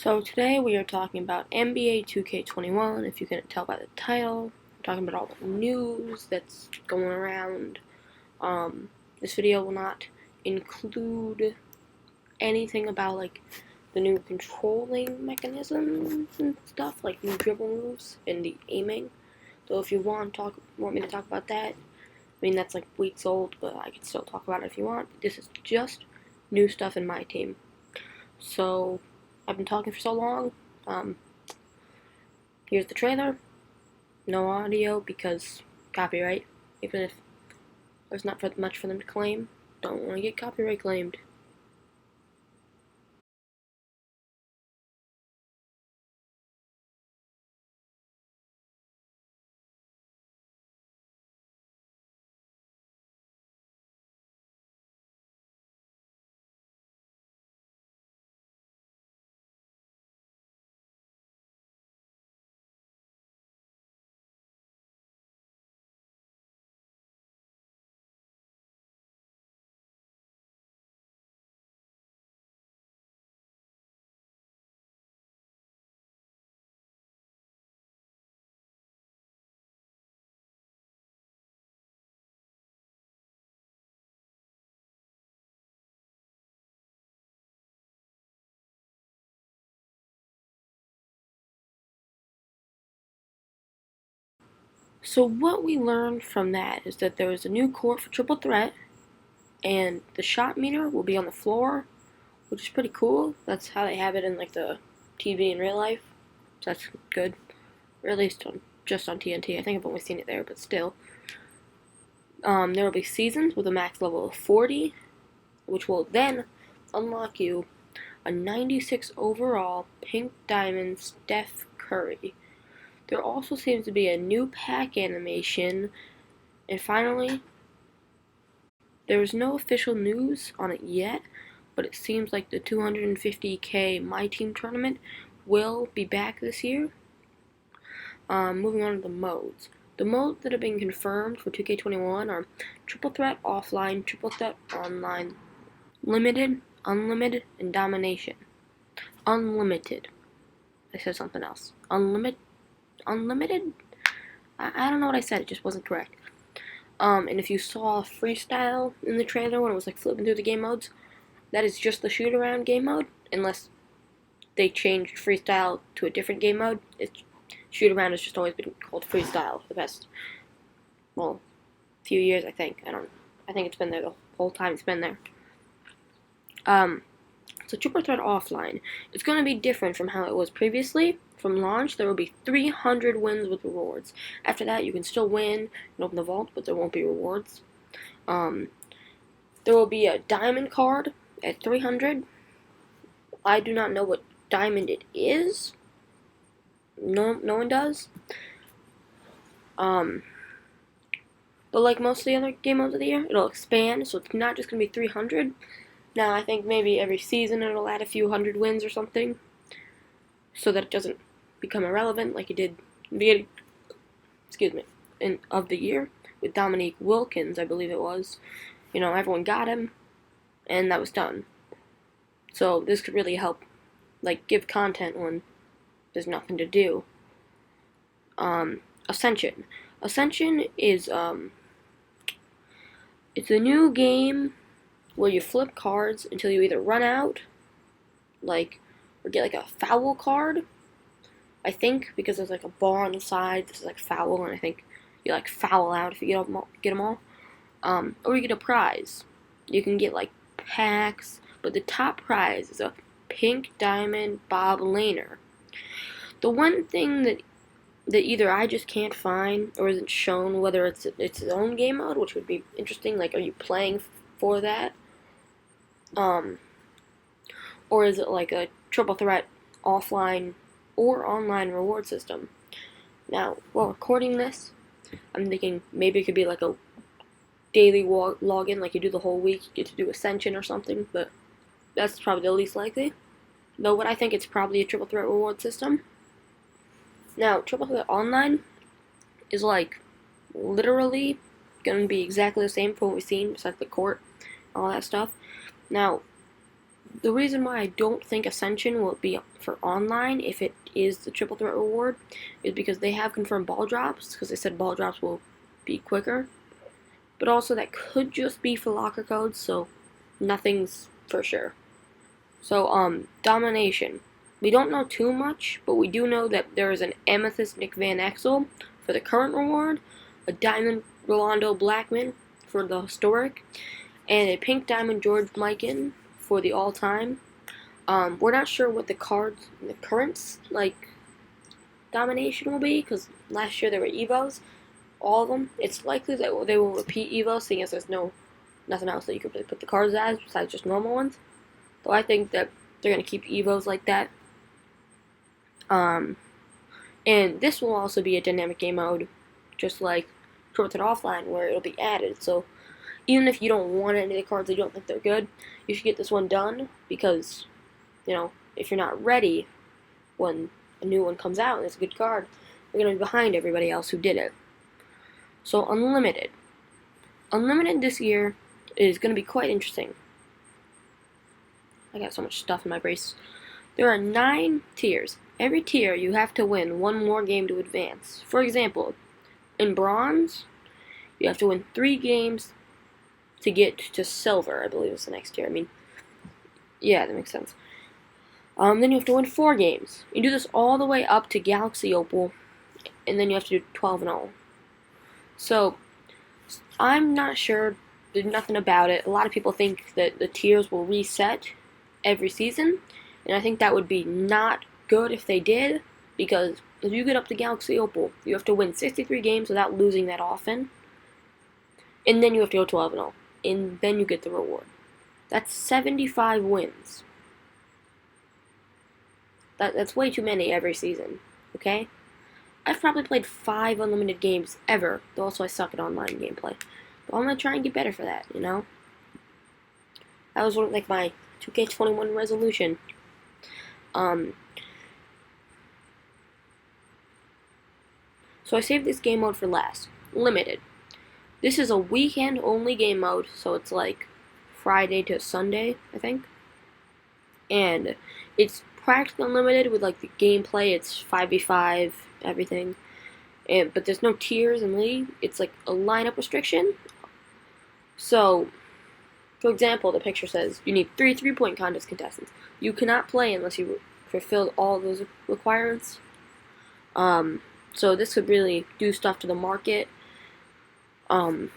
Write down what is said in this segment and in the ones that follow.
So today we are talking about NBA 2K21. If you can tell by the title, we're talking about all the news that's going around. This video will not include anything about like the new controlling mechanisms and stuff, like new dribble moves and the aiming. So if you want me to talk about that, I mean that's like weeks old, but I can still talk about it if you want. But this is just new stuff in my team. So I've been talking for so long. Here's the trailer. No audio because copyright. Even if there's not much for them to claim, don't want to get copyright claimed. So what we learned from that is that there is a new court for triple threat, and the shot meter will be on the floor, which is pretty cool. That's how they have it in like the TV in real life. So that's good. Or at least just on TNT. I think I've only seen it there, but still. There will be seasons with a max level of 40, which will then unlock you a 96 overall pink diamond Steph Curry. There also seems to be a new pack animation, and finally, there is no official news on it yet, but it seems like the 250K myteam tournament will be back this year. Moving on to the modes. The modes that have been confirmed for 2K21 are Triple Threat Offline, Triple Threat Online, Limited, Unlimited, and Domination. Unlimited. I said something else. Unlimited? I don't know what I said, it just wasn't correct. And if you saw freestyle in the trailer when it was like flipping through the game modes, that is just the shoot around game mode, unless they changed freestyle to a different game mode. Shoot around has just always been called freestyle for the past, well, few years I think. I think it's been there the whole time it's been there. So Triple Threat Offline, it's going to be different from how it was previously. From launch, there will be 300 wins with rewards. After that, you can still win and open the vault, but there won't be rewards. There will be a diamond card at 300. I do not know what diamond it is. No one does. But like most of the other game modes of the year, it'll expand, so it's not just going to be 300. Now, I think maybe every season it'll add a few hundred wins or something, so that it doesn't become irrelevant like it did in the beginning, of the year with Dominique Wilkins, I believe it was. You know, everyone got him, and that was done. So this could really help, like, give content when there's nothing to do. Ascension. Ascension is, it's a new game where you flip cards until you either run out, like, or get like a foul card, I think, because there's like a bar on the side. This is like foul, and I think you like foul out if you get them all. Or you get a prize. You can get like packs, but the top prize is a pink diamond Bob Laner. The one thing that either I just can't find or isn't shown, whether it's its own game mode, which would be interesting. Like, are you playing for that? Or is it like a triple threat offline or online reward system? Now, while recording this, I'm thinking maybe it could be like a daily login, like you do the whole week, you get to do Ascension or something, but that's probably the least likely. Though what I think it's probably a triple threat reward system. Now, triple threat online is like literally going to be exactly the same from what we've seen, besides the court, all that stuff. Now, The reason why I don't think Ascension will be for online, if it is the triple threat reward, is because they have confirmed ball drops, because they said ball drops will be quicker. But also that could just be for locker codes, so nothing's for sure. So, Domination. We don't know too much, but we do know that there is an Amethyst Nick Van Exel for the current reward, a Diamond Rolando Blackman for the historic, and a Pink Diamond George Mikan for the all-time. We're not sure what the cards, the current, like, domination will be, because last year there were Evos, all of them. It's likely that they will repeat Evos, seeing as there's nothing else that you could really put the cards as besides just normal ones. So I think that they're going to keep Evos like that. And this will also be a dynamic game mode, just like Short and Offline, where it'll be added. So even if you don't want any of the cards, you don't think they're good, you should get this one done, because, if you're not ready when a new one comes out and it's a good card, you're going to be behind everybody else who did it. So Unlimited. Unlimited this year is going to be quite interesting. I got so much stuff in my brace. There are 9 tiers. Every tier you have to win one more game to advance. For example, in Bronze, you have to win 3 games to get to Silver, I believe is the next tier. Yeah, that makes sense. Then you have to win 4 games. You do this all the way up to Galaxy Opal, and then you have to do 12 and 0. So, I'm not sure. There's nothing about it. A lot of people think that the tiers will reset every season, and I think that would be not good if they did, because if you get up to Galaxy Opal, you have to win 63 games without losing that often, and then you have to go 12 and 0, and then you get the reward. That's 75 wins. That's way too many every season, okay? I've probably played 5 unlimited games ever, though also I suck at online gameplay. But I'm gonna try and get better for that, That was my 2K21 resolution. So I saved this game mode for last. Limited. This is a weekend only game mode, so it's like Friday to Sunday, I think. And it's practically unlimited with like the gameplay. It's 5v5, everything. But there's no tiers in League. It's like a lineup restriction. So, for example, the picture says you need 3 3-point contest contestants. You cannot play unless you fulfill all those requirements. So this could really do stuff to the market. And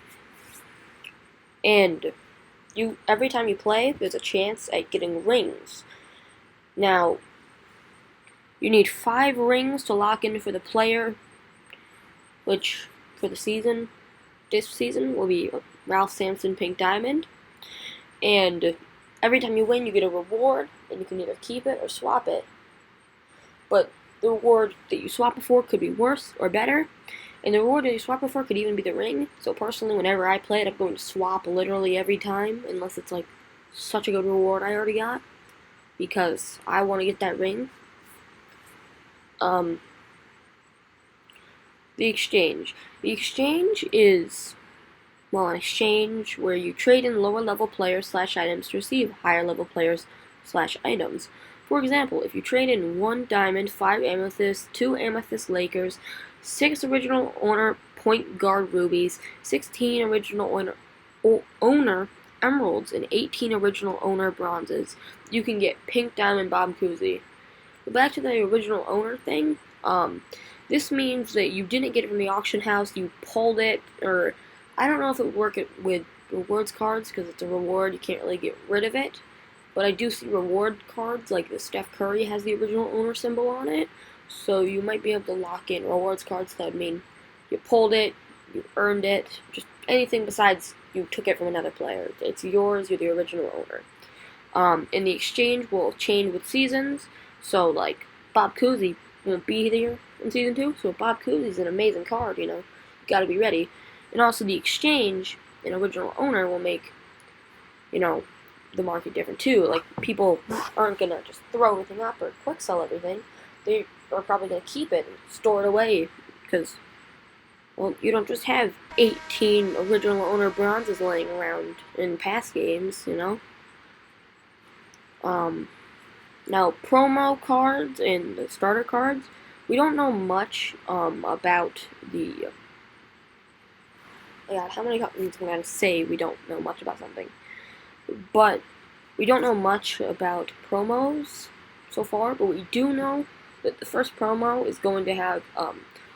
every time you play, there's a chance at getting rings. Now, you need 5 rings to lock in for the player, which for this season will be Ralph Sampson Pink Diamond. And every time you win, you get a reward, and you can either keep it or swap it. But the reward that you swap it for could be worse or better, and the reward that you swap it for could even be the ring. So personally, whenever I play it, I'm going to swap literally every time, unless it's like such a good reward I already got, because I want to get that ring. The exchange. The exchange is, an exchange where you trade in lower level players / items to receive higher level players / items. For example, if you trade in 1 diamond, 5 amethyst, 2 amethyst Lakers, 6 original owner point guard rubies, 16 original owner emeralds, and 18 original owner bronzes, you can get Pink Diamond Bob Cousy. But back to the original owner thing, this means that you didn't get it from the auction house, you pulled it, or I don't know if it would work with rewards cards, because it's a reward, you can't really get rid of it. But I do see reward cards, like the Steph Curry has the original owner symbol on it, so you might be able to lock in rewards cards. That would mean you pulled it, you earned it, just anything besides you took it from another player. It's yours, you're the original owner. And the exchange will change with seasons, so like Bob Cousy won't be there in Season 2, so Bob Cousy's an amazing card, you gotta be ready. And also the exchange, an original owner, will make, the market different too. Like, people aren't gonna just throw everything up or quick sell everything. They are probably gonna keep it and store it away, because, you don't just have 18 original owner bronzes laying around in past games, Now, promo cards and the starter cards, we don't know much about the. God, how many cards am I going to say we don't know much about something? But we don't know much about promos so far, but we do know that the first promo is going to have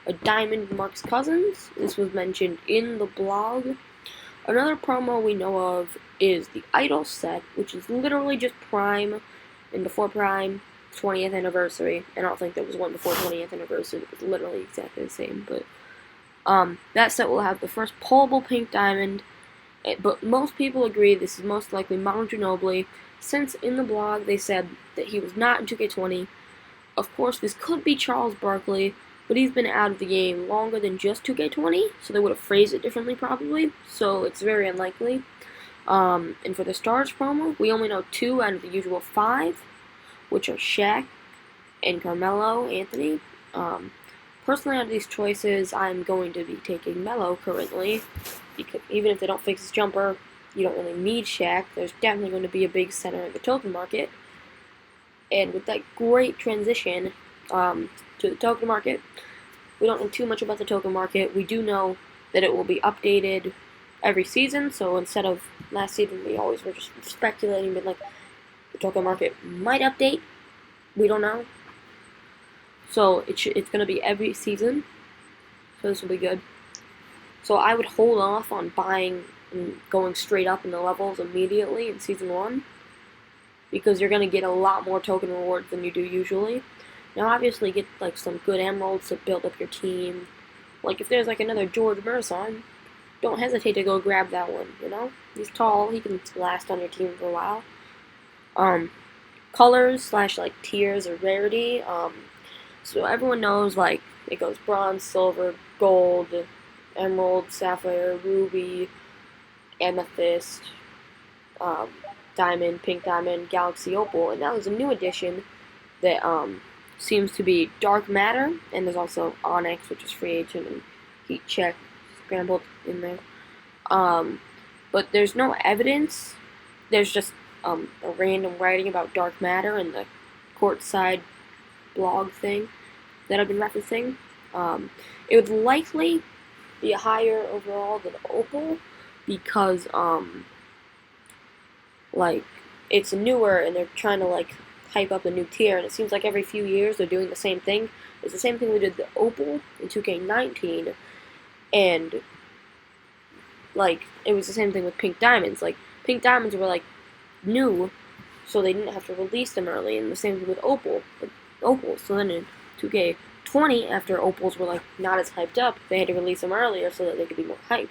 a Diamond Mark's Cousins. This was mentioned in the blog. Another promo we know of is the Idol set, which is literally just Prime and before Prime 20th anniversary. I don't think there was one before 20th anniversary. It was literally exactly the same, but that set will have the first pullable pink diamond. But most people agree this is most likely Manu Ginobili, since in the blog they said that he was not in 2K20. Of course, this could be Charles Barkley, but he's been out of the game longer than just 2K20, so they would have phrased it differently probably, so it's very unlikely. And for the Stars promo, we only know 2 out of the usual 5, which are Shaq and Carmelo Anthony. Personally, out of these choices, I'm going to be taking Melo currently, because even if they don't fix his jumper, you don't really need Shaq. There's definitely going to be a big center in the token market. And with that great transition to the token market, we don't know too much about the token market. We do know that it will be updated every season, so instead of last season, we always were just speculating, but like, the token market might update. We don't know. So it's going to be every season, so this will be good. So I would hold off on buying and going straight up in the levels immediately in Season 1, because you're going to get a lot more token rewards than you do usually. Now obviously get like some good emeralds to build up your team. Like if there's like another George Merson, don't hesitate to go grab that one, you know? He's tall, he can last on your team for a while. Colors / like tiers or rarity. So everyone knows like it goes bronze, silver, gold, emerald, sapphire, ruby, amethyst, diamond, pink diamond, galaxy opal, and now there's a new addition that seems to be dark matter, and there's also onyx, which is free agent, and heat check scrambled in there. But there's no evidence. There's just a random writing about dark matter in the courtside blog thing that I've been referencing. It would likely be higher overall than opal because like it's newer and they're trying to like hype up a new tier, and it seems like every few years they're doing the same thing. It's the same thing we did the opal in 2K19, and like it was the same thing with pink diamonds. Like pink diamonds were like new, so they didn't have to release them early, and the same thing with opals. So then in 2K20, after opals were like not as hyped up, they had to release them earlier so that they could be more hyped.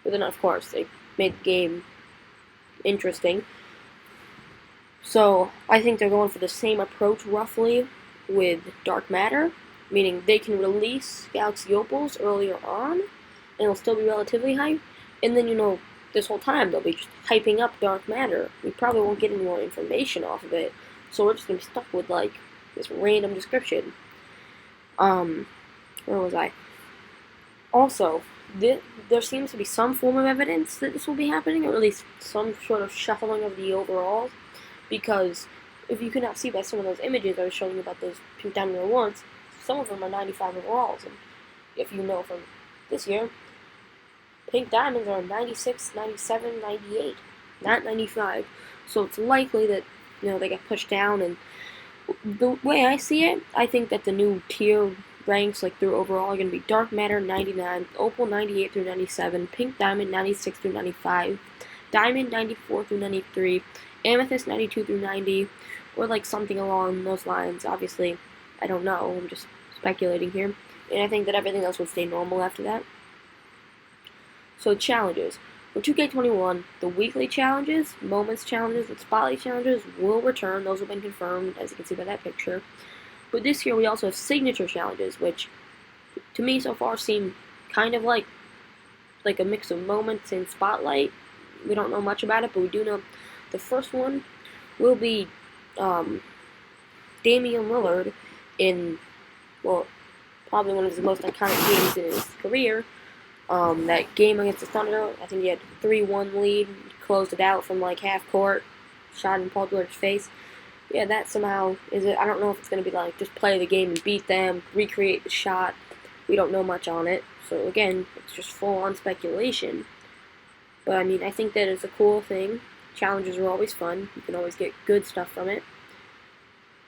But then of course they made the game interesting. So I think they're going for the same approach roughly with dark matter, meaning they can release galaxy opals earlier on, and it'll still be relatively hyped. And then this whole time they'll be just hyping up dark matter. We probably won't get any more information off of it, so we're just gonna be stuck with like this random description. Where was I? Also, there seems to be some form of evidence that this will be happening, or at least some sort of shuffling of the overalls, because if you cannot see by some of those images I was showing you about those pink diamond rewards, some of them are 95 overalls, and if you know from this year, pink diamonds are 96, 97, 98, not 95. So it's likely that they get pushed down, and the way I see it, I think that the new tier ranks like through overall are going to be dark matter 99, opal 98 through 97, pink diamond 96 through 95, diamond 94 through 93, amethyst 92 through 90, or like something along those lines. Obviously, I don't know. I'm just speculating here, and I think that everything else would stay normal after that. So challenges. For 2K21, the weekly challenges, moments challenges, and spotlight challenges will return. Those have been confirmed, as you can see by that picture. But this year we also have signature challenges, which to me so far seem kind of like a mix of moments and spotlight. We don't know much about it, but we do know the first one will be Damian Lillard in, well, probably one of his most iconic games in his career. That game against the Thunder, I think he had a 3-1 lead, closed it out from like half court, shot in Paul George's face. Yeah, that somehow is it. I don't know if it's going to be like just play the game and beat them, recreate the shot. We don't know much on it. So again, it's just full on speculation. But I mean, I think that is a cool thing. Challenges are always fun. You can always get good stuff from it.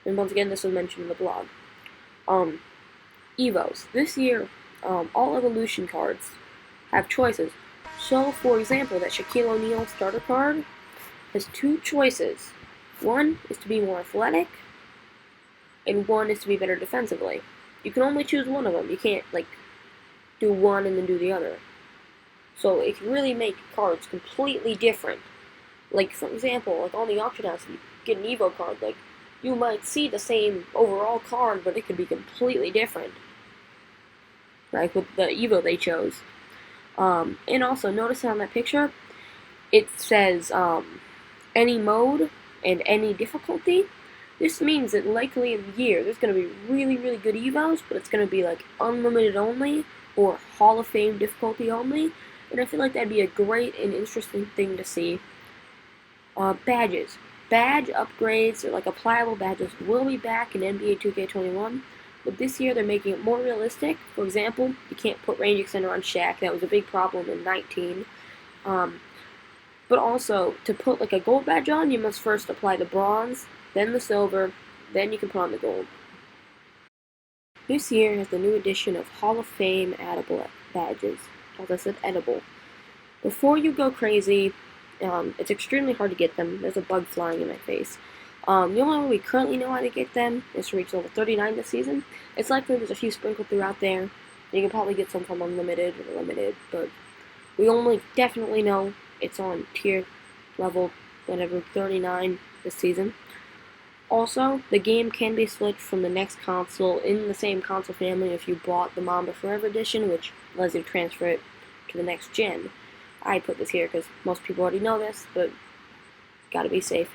And once again, this was mentioned in the blog. Um, Evos. This year, all evolution cards have choices. So, for example, that Shaquille O'Neal starter card has two choices. One is to be more athletic, and one is to be better defensively. You can only choose one of them. You can't, like, do one and then do the other. So it can really make cards completely different. Like, for example, like on the auction house, you get an Evo card, like, you might see the same overall card, but it could be completely different. Like with the Evo they chose. And also, notice on that picture, it says any mode and any difficulty. This means that likely in the year, there's going to be really, really good Evos, but it's going to be like unlimited only or Hall of Fame difficulty only. And I feel like that'd be a great and interesting thing to see. Badges. Badge upgrades, or like applicable badges, will be back in NBA 2K21, but this year they're making it more realistic. For example, you can't put range extender on Shaq. That was a big problem in 19. But also, to put like a gold badge on, you must first apply the bronze, then the silver, then you can put on the gold. This year has the new addition of Hall of Fame edible badges. As I said, edible. Before you go crazy, it's extremely hard to get them. There's a bug flying in my face. The only way we currently know how to get them is to reach level 39 this season. It's likely there's a few sprinkled throughout there. You can probably get some from Unlimited or Limited, but we only definitely know it's on tier level whatever 39 this season. Also, the game can be switched from the next console in the same console family if you bought the Mamba Forever Edition, which allows you to transfer it to the next gen. I put this here because most people already know this, but gotta be safe.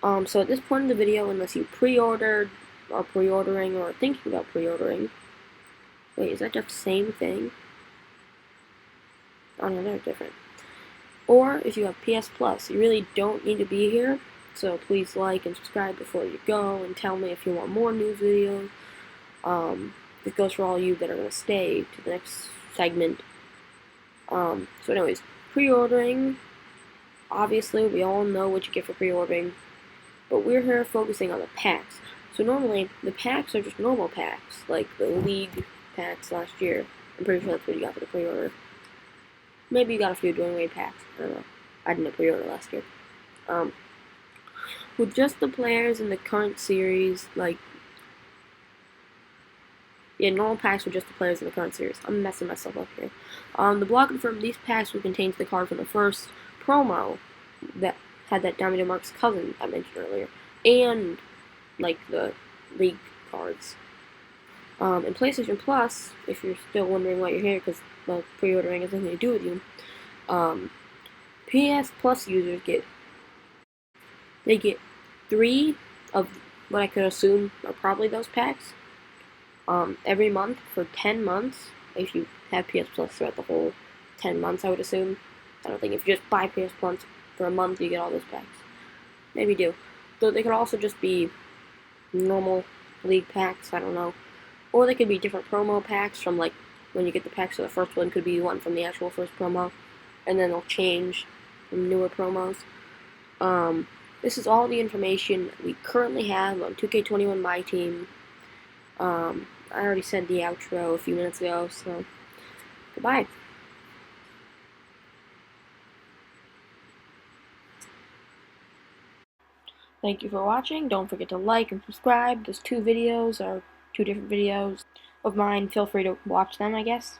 So at this point in the video, unless you pre-ordered, or pre-ordering, or thinking about pre-ordering, wait, is that the same thing? Oh no, they're different. Or if you have PS Plus, you really don't need to be here, so please like and subscribe before you go, and tell me if you want more news videos. This goes for all you that are going to stay to the next segment. So anyways, pre-ordering, obviously we all know what you get for pre-ordering, but we're here focusing on the packs. So normally, the packs are just normal packs, like the League packs last year. I'm pretty sure that's what you got for the pre-order. Maybe you got a few Dwayne Wade packs, I don't know. I didn't pre-order last year. With just the players in the current series, like, yeah, normal packs with just the players in the current series. I'm messing myself up here. The blog confirmed these packs will contain the card from the first promo that had that Diamond Mark's cousin I mentioned earlier, and like the League cards. In PlayStation Plus, if you're still wondering why you're here, because well, pre-ordering has nothing to do with you, PS Plus users get 3 of what I could assume are probably those packs. Every month for 10 months, if you have PS Plus throughout the whole 10 months, I would assume. I don't think if you just buy PS Plus for a month, you get all those packs. Maybe you do. Though they could also just be normal League packs, I don't know. Or they could be different promo packs from, like, when you get the packs, so the first one could be one from the actual first promo, and then they'll change from newer promos. This is all the information we currently have on 2K21 myteam. I already said the outro a few minutes ago, so goodbye. Thank you for watching. Don't forget to like and subscribe. There's 2 videos, or 2 different videos of mine. Feel free to watch them, I guess.